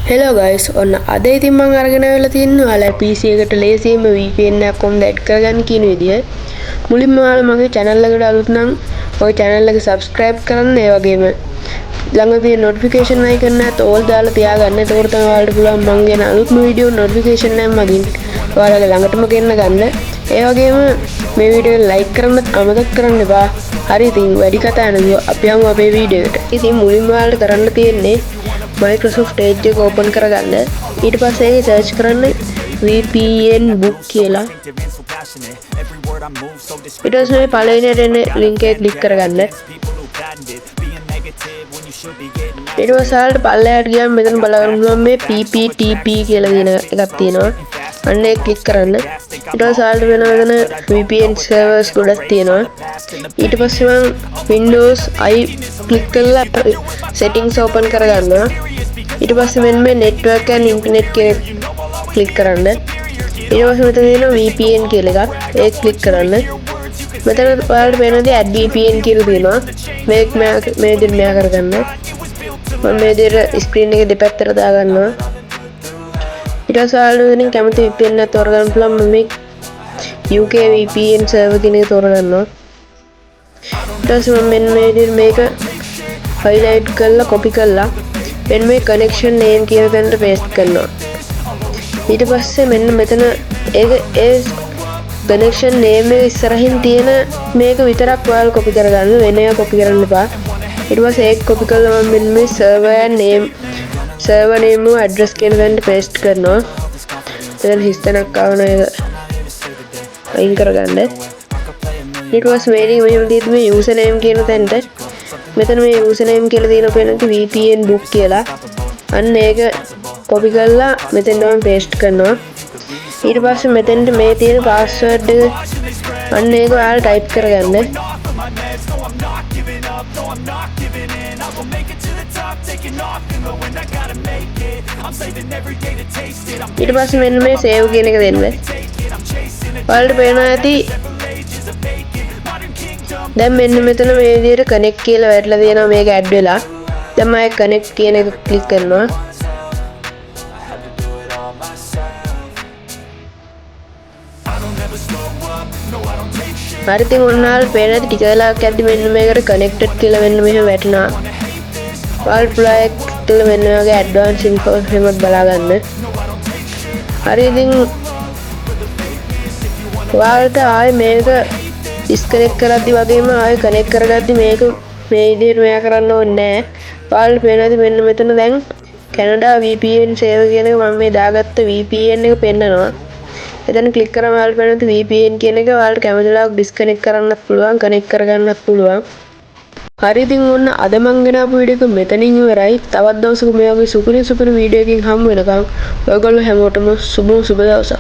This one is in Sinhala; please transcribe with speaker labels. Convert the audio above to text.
Speaker 1: Hello guys, ඔන්න අද ඉතින් මම අරගෙන ආවලා තියෙනවා ඔයාලා PC එකට ලේසියෙන්ම VPN එකක් කොහොමද ඇඩ් කරගන්න කියන විදිය. මුලින්ම ඔයාලා මගේ channel එකට අලුත් නම් ඔය channel එක subscribe කරන්න, ඒ වගේම ළඟ තියෙන notification icon එකත් all දාලා තියාගන්න. එතකොට තමයි ඔයාලට පුළුවන් මම ගෙන අලුත්ම වීඩියෝ notification එකක් මගින් ඔයාලගේ ළඟටම ගෙන්න ගන්න. ඒ වගේම මේ වීඩියෝ එක like කරන්නත් අමතක කරන්න එපා. හරි, ඉතින් වැඩි කතා නැතුව අපි යමු අපේ වීඩියෝ එකට. ඉතින් මුලින්ම ඔයාලට කරන්න තියෙන්නේ Microsoft Edge එක open කරගන්න. ඊට පස්සේ ඒක search කරන්න VPN book කියලා. ඊට පස්සේ මේ පළවෙනියට එන link එක click කරගන්න. ඊට පස්සේ ආල්ට පල්ලෙහාට ගියාම මෙතන බලන්න මේ PPTP කියලා කියන එකක් තියෙනවා. අන්න ඒක click කරන්න. ඊට පස්සේ ආල්ට වෙන VPN servers ගොඩක් තියෙනවා. ඊට පස්සේ මම Windows i click කරලා settings open කරගන්නවා. ඊට පස්සේ මෙන්න මේ network and internet කියන click කරන්න. ඊට පස්සේ මෙතන තියෙනවා VPN කියලා එකක්. ඒක click කරන්න. මෙතන ඔයාලට පේනවා add VPN කියලා තියෙනවා. මේක මේ විදිහට මෙයා කරගන්න. මම මේ විදිහට screen එක දෙපැත්තට දාගන්නවා. ඊට පස්සේ ඔයාලට මෙතනින් කැමති VPN එකක් තෝරගන්න පුළුවන්. මම මේ UK VPN server කියන එක තෝරගන්නවා. ඊට පස්සේ මම මෙන්න මේ විදිහට මේක highlight කරලා copy කරලා මෙන්න මේ connection name කියන තැනට paste කරනවා. ඊට පස්සේ මෙන්න මෙතන ඒ connection name එක ඉස්සරහින් තියෙන මේක විතරක් ඔයාලා copy කරගන්න, වෙන ඒවා copy කරන්න එපා. ඊට පස්සේ ඒක copy කරලා මම මෙන්න මේ server name address කියන තැනට paste කරනවා. එතන හිස්තැනක් ආවන ඒක අයින් කරගන්න. ඊට පස්සේ මෙහෙම තියෙද්දි මේ username කියන තැනට මෙතන මේ username කියලා තියෙන පේනක VPN book කියලා. අන්න ඒක copy කරලා මෙතෙන්ට මම paste කරනවා. ඊට පස්සේ මෙතෙන්ට මේ තියෙන password එක අන්න ඒක ඔයාලා type කරගන්න. ඊට පස්සේ මෙන්න මේ save කියන එක දෙන්න. ඔයාලට පේනවා ඇති දැන් මෙන්න මෙතන මේ විදිහට connect කියලා වැටලා තියෙනවා, මේක add වෙලා. දැන් මම connect කියන එක click කරනවා. හරි, ඉතින් ඔයාලට පේන ඇති ටික වෙලාවක් යද්දි මෙන්න මේකට connected කියලා මෙන්න මෙහෙම වැටෙනවා. ඔයාලට පුළුවන් කියලා මෙන්න මේ වගේ advanced information එකක් බලා ගන්න. හරි, ඉතින් ඔයාලට ආයේ මේක disconnect කරද්දි වගේම ආයෙ connect කරගද්දි මේක මේ විදිහට මෙයා කරන්න ඕනේ නැහැ. ඔයාලට පේනවාද මෙන්න මෙතන දැන් Canada VPN server කියන එක මම මේ දාගත්ත VPN එක පෙන්නනවා. එතන click කරාම ඔයාලට පේනවාද VPN කියන එක ඔයාලට කැමති වෙලාවක disconnect කරන්නත් පුළුවන්, connect කරගන්නත් පුළුවන්. හරි, ඉතින් ඔන්න අද මම ගෙනාපු වීඩියෝ එක මෙතනින් ඉවරයි. තවත් දවසක මේ වගේ සුපිරි වීඩියෝ එකකින් හම්බ වෙනකම් ඔයගොල්ලෝ හැමෝටම සුබ දවසක්.